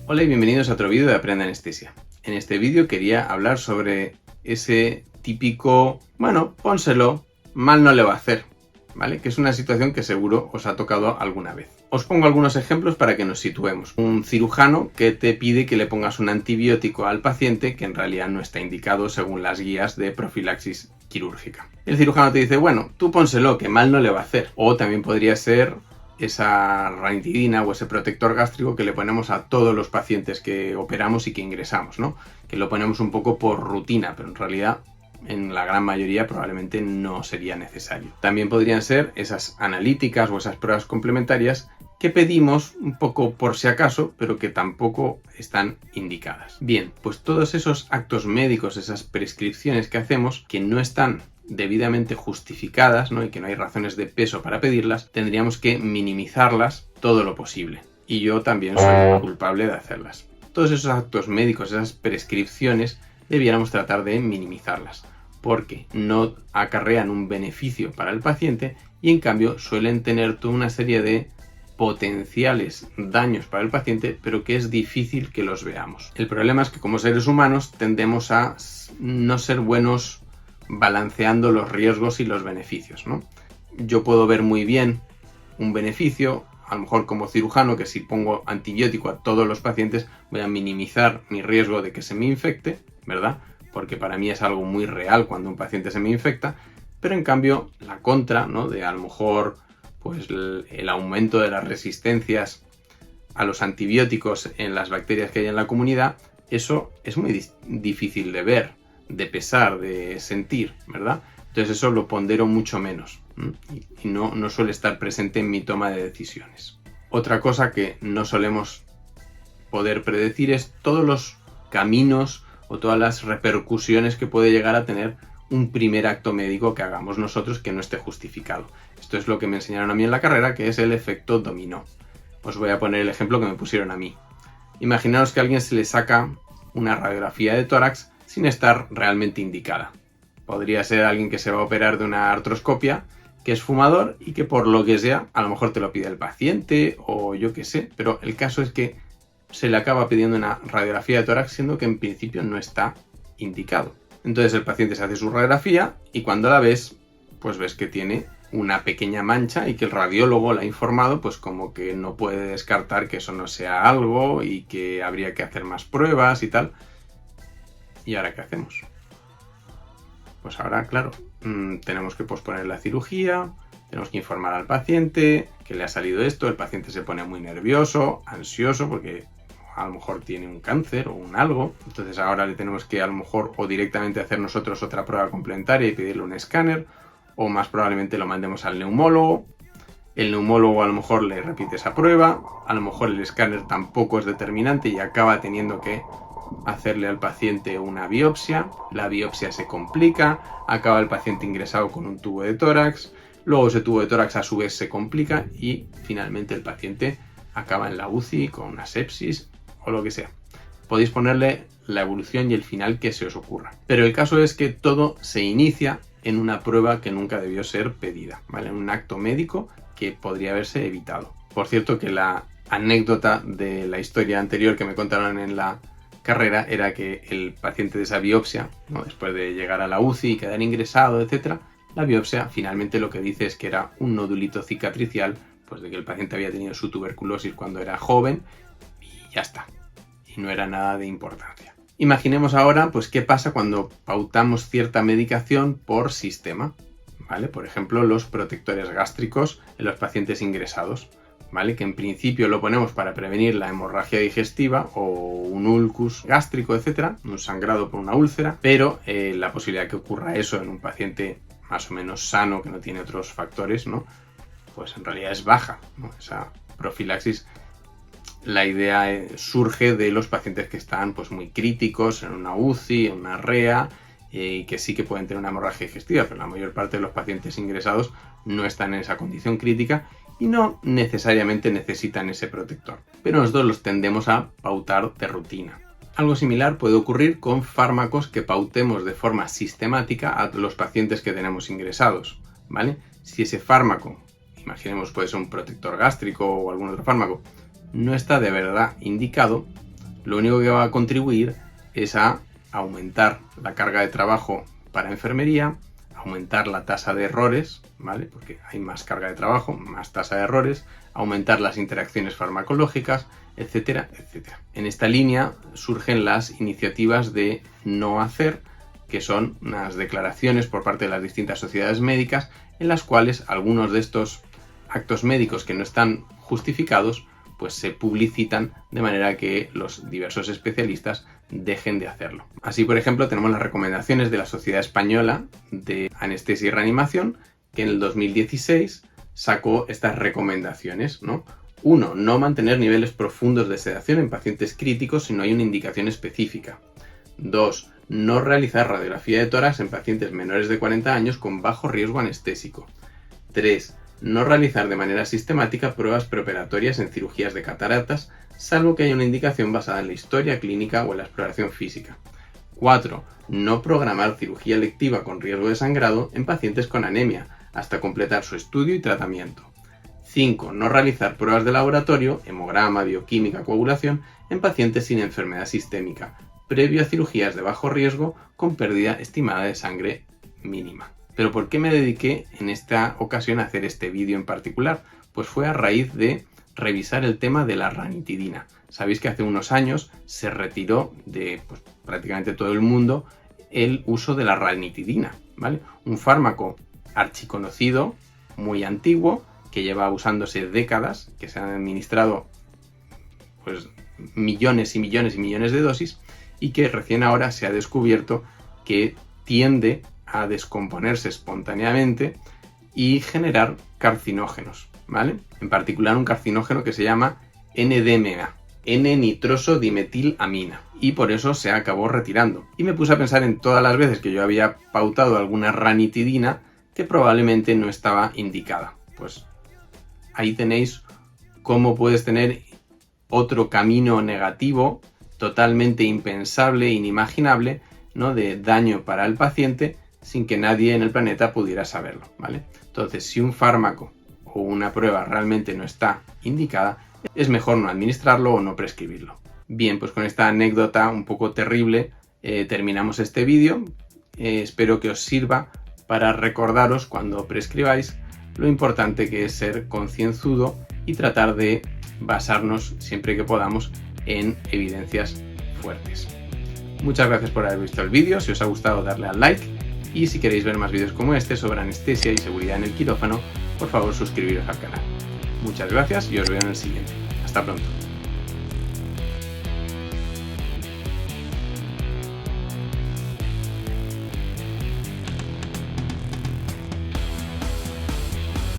Hola y bienvenidos a otro vídeo de Aprende Anestesia. En este vídeo quería hablar sobre ese típico, bueno, pónselo, mal no le va a hacer, ¿vale? Que es una situación que seguro os ha tocado alguna vez. Os pongo algunos ejemplos para que nos situemos. Un cirujano que te pide que le pongas un antibiótico al paciente que en realidad no está indicado según las guías de profilaxis quirúrgica. El cirujano te dice, bueno, tú pónselo, que mal no le va a hacer. O también podría ser esa ranitidina o ese protector gástrico que le ponemos a todos los pacientes que operamos y que ingresamos, ¿no? Que lo ponemos un poco por rutina, pero en realidad en la gran mayoría probablemente no sería necesario. También podrían ser esas analíticas o esas pruebas complementarias que pedimos un poco por si acaso, pero que tampoco están indicadas. Bien, pues todos esos actos médicos, esas prescripciones que hacemos que no están debidamente justificadas, ¿no? Y que no hay razones de peso para pedirlas, tendríamos que minimizarlas todo lo posible. Y yo también soy culpable de hacerlas. Todos esos actos médicos, esas prescripciones, debiéramos tratar de minimizarlas, porque no acarrean un beneficio para el paciente y en cambio suelen tener toda una serie de potenciales daños para el paciente, pero que es difícil que los veamos. El problema es que como seres humanos tendemos a no ser buenos balanceando los riesgos y los beneficios, ¿no? Yo puedo ver muy bien un beneficio, a lo mejor como cirujano, que si pongo antibiótico a todos los pacientes voy a minimizar mi riesgo de que se me infecte, ¿verdad? Porque para mí es algo muy real cuando un paciente se me infecta, pero en cambio la contra, ¿no? De a lo mejor pues el aumento de las resistencias a los antibióticos en las bacterias que hay en la comunidad, eso es muy difícil de ver, de pesar, de sentir, ¿verdad? Entonces eso lo pondero mucho menos y no suele estar presente en mi toma de decisiones. Otra cosa que no solemos poder predecir es todos los caminos o todas las repercusiones que puede llegar a tener un primer acto médico que hagamos nosotros que no esté justificado. Esto es lo que me enseñaron a mí en la carrera, que es el efecto dominó. Os voy a poner el ejemplo que me pusieron a mí. Imaginaos que a alguien se le saca una radiografía de tórax sin estar realmente indicada. Podría ser alguien que se va a operar de una artroscopia, que es fumador y que por lo que sea, a lo mejor te lo pide el paciente o yo qué sé, pero el caso es que se le acaba pidiendo una radiografía de tórax siendo que en principio no está indicado. Entonces el paciente se hace su radiografía y cuando la ves, pues ves que tiene una pequeña mancha y que el radiólogo la ha informado, pues como que no puede descartar que eso no sea algo y que habría que hacer más pruebas y tal. ¿Y ahora qué hacemos? Pues ahora, claro, tenemos que posponer la cirugía, tenemos que informar al paciente que le ha salido esto, el paciente se pone muy nervioso, ansioso, porque a lo mejor tiene un cáncer o un algo, entonces ahora le tenemos que a lo mejor o directamente hacer nosotros otra prueba complementaria y pedirle un escáner, o más probablemente lo mandemos al neumólogo. El neumólogo a lo mejor le repite esa prueba, a lo mejor el escáner tampoco es determinante y acaba teniendo que hacerle al paciente una biopsia, la biopsia se complica, acaba el paciente ingresado con un tubo de tórax, luego ese tubo de tórax a su vez se complica y finalmente el paciente acaba en la UCI con una sepsis o lo que sea. Podéis ponerle la evolución y el final que se os ocurra. Pero el caso es que todo se inicia en una prueba que nunca debió ser pedida, ¿vale? En un acto médico que podría haberse evitado. Por cierto que la anécdota de la historia anterior que me contaron en la carrera era que el paciente de esa biopsia, ¿no? Después de llegar a la UCI y quedar ingresado, etc., la biopsia finalmente lo que dice es que era un nodulito cicatricial, pues de que el paciente había tenido su tuberculosis cuando era joven y ya está. Y no era nada de importancia. Imaginemos ahora, pues, qué pasa cuando pautamos cierta medicación por sistema, ¿vale? Por ejemplo, los protectores gástricos en los pacientes ingresados, ¿vale? Que en principio lo ponemos para prevenir la hemorragia digestiva o un ulcus gástrico, etcétera, un sangrado por una úlcera, pero la posibilidad de que ocurra eso en un paciente más o menos sano, que no tiene otros factores, ¿no? Pues en realidad es baja, ¿no? Esa profilaxis, la idea surge de los pacientes que están pues muy críticos en una UCI, en una REA, y que sí que pueden tener una hemorragia digestiva, pero la mayor parte de los pacientes ingresados no están en esa condición crítica y no necesariamente necesitan ese protector. Pero nosotros los tendemos a pautar de rutina. Algo similar puede ocurrir con fármacos que pautemos de forma sistemática a los pacientes que tenemos ingresados, ¿vale? Si ese fármaco, imaginemos puede ser un protector gástrico o algún otro fármaco, no está de verdad indicado, lo único que va a contribuir es a aumentar la carga de trabajo para enfermería, aumentar la tasa de errores, ¿vale? Porque hay más carga de trabajo, más tasa de errores, aumentar las interacciones farmacológicas, etcétera, etcétera. En esta línea surgen las iniciativas de no hacer, que son unas declaraciones por parte de las distintas sociedades médicas en las cuales algunos de estos actos médicos que no están justificados pues se publicitan de manera que los diversos especialistas dejen de hacerlo. Así, por ejemplo, tenemos las recomendaciones de la Sociedad Española de Anestesia y Reanimación, que en el 2016 sacó estas recomendaciones, ¿no? 1. No mantener niveles profundos de sedación en pacientes críticos si no hay una indicación específica. 2. No realizar radiografía de tórax en pacientes menores de 40 años con bajo riesgo anestésico. 3. No realizar de manera sistemática pruebas preoperatorias en cirugías de cataratas, salvo que haya una indicación basada en la historia clínica o en la exploración física. 4. No programar cirugía electiva con riesgo de sangrado en pacientes con anemia, hasta completar su estudio y tratamiento. 5. No realizar pruebas de laboratorio, hemograma, bioquímica, coagulación, en pacientes sin enfermedad sistémica, previo a cirugías de bajo riesgo con pérdida estimada de sangre mínima. ¿Pero por qué me dediqué en esta ocasión a hacer este vídeo en particular? Pues fue a raíz de revisar el tema de la ranitidina. Sabéis que hace unos años se retiró de prácticamente todo el mundo el uso de la ranitidina, ¿vale? Un fármaco archiconocido, muy antiguo, que lleva usándose décadas, que se han administrado pues millones y millones y millones de dosis y que recién ahora se ha descubierto que tiende a descomponerse espontáneamente y generar carcinógenos, ¿vale? En particular un carcinógeno que se llama NDMA, N-nitrosodimetilamina, y por eso se acabó retirando. Y me puse a pensar en todas las veces que yo había pautado alguna ranitidina que probablemente no estaba indicada. Pues ahí tenéis cómo puedes tener otro camino negativo, totalmente impensable, inimaginable, ¿no? De daño para el paciente, sin que nadie en el planeta pudiera saberlo, ¿vale? Entonces, si un fármaco o una prueba realmente no está indicada, es mejor no administrarlo o no prescribirlo. Bien, pues con esta anécdota un poco terrible terminamos este vídeo. Espero que os sirva para recordaros cuando prescribáis lo importante que es ser concienzudo y tratar de basarnos siempre que podamos en evidencias fuertes. Muchas gracias por haber visto el vídeo. Si os ha gustado, darle al like. Y si queréis ver más vídeos como este sobre anestesia y seguridad en el quirófano, por favor suscribiros al canal. Muchas gracias y os veo en el siguiente. Hasta pronto.